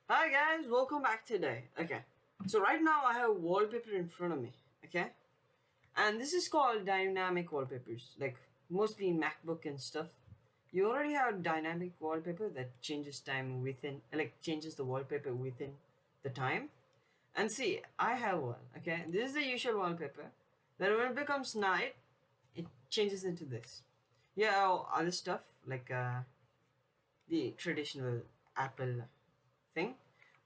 Hi guys, welcome back today. Okay, so right now I have wallpaper in front of me. Okay, and this is called dynamic wallpapers, like mostly in MacBook and stuff. You already have dynamic wallpaper that changes time within, like changes the wallpaper within the time. And see, I have one. Okay, this is the usual wallpaper. Then when it becomes night, it changes into this. Yeah, other stuff like the traditional Apple thing,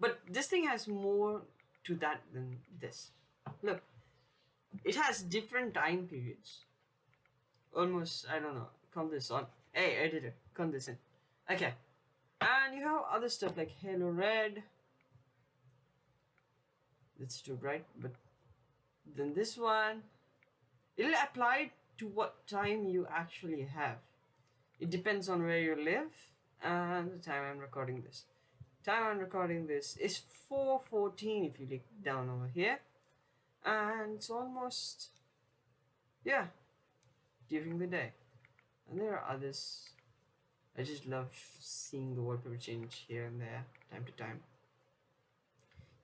but this thing has more to that than this. Look, it has different time periods. Almost, I don't know. Come this on. Hey, editor, come this in. Okay, and you have other stuff like Halo Red. That's too bright, but then this one, it'll apply to what time you actually have. It depends on where you live and the time I'm recording this. Time I'm recording this is 4:14 if you look down over here, and it's almost, yeah, during the day. And there are others. I just love seeing the wallpaper change here and there, time to time.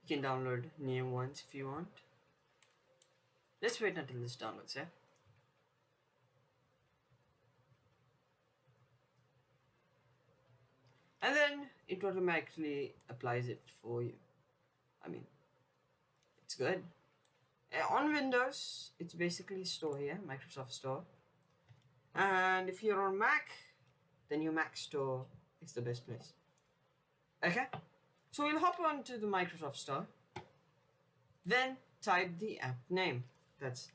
You can download new ones if you want. Let's wait until this downloads, yeah? And then it automatically applies it for you. I mean, it's good. On Windows, it's basically Store here, Microsoft Store. And if you're on Mac, then your Mac Store is the best place. Okay? So we'll hop on to the Microsoft Store. Then type the app name. That's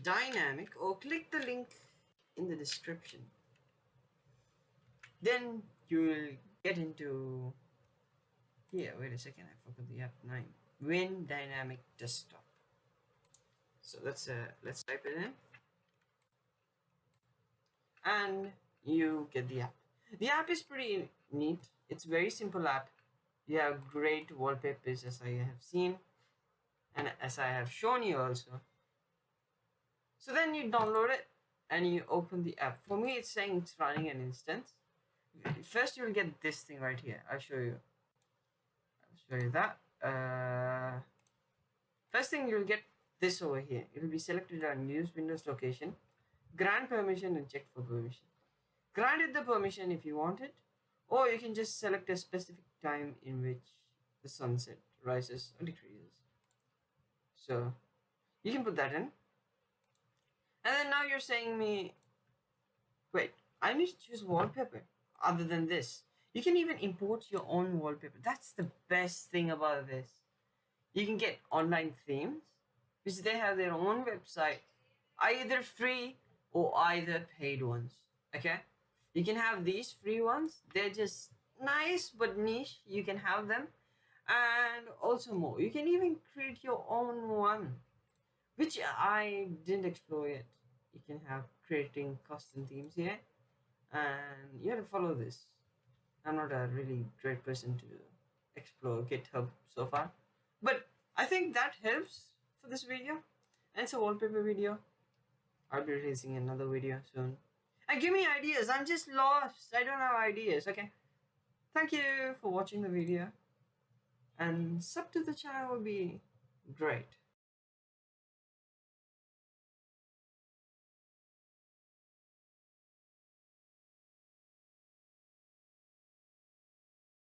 dynamic, or click the link in the description. Then you will get into here. Wait a second, I forgot the app name. Win Dynamic Desktop. So let's type it in. And you get the app. The app is pretty neat. It's very simple app. You have great wallpapers as I have seen and as I have shown you also. So then you download it and you open the app. For me, it's saying it's running an instance. First, you'll get this thing right here. I'll show you that. First thing, you'll get this over here. It will be selected on use Windows location, grant permission and check for permission. Grant it the permission if you want it, or you can just select a specific time in which the sunset rises or decreases. So you can put that in. And then now you're saying me, wait, I need to choose wallpaper other than this. You can even import your own wallpaper. That's the best thing about this. You can get online themes, which they have their own website, either free or either paid ones. Okay? You can have these free ones. They're just nice but niche. You can have them. And also more. You can even create your own one, which I didn't explore yet. You can have creating custom themes here. And you have to follow this. I'm not a really great person to explore GitHub so far. But I think that helps for this video. And it's a wallpaper video. I'll be releasing another video soon. And give me ideas. I'm just lost. I don't have ideas. Okay. Thank you for watching the video. And sub to the channel would be great.